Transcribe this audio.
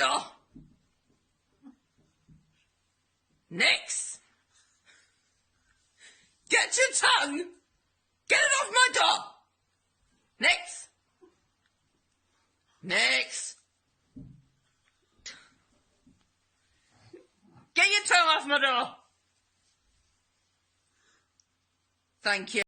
door. Nix. Get your tongue. Get it off my door. Nix. Nix. Get your tongue off my door. Thank you.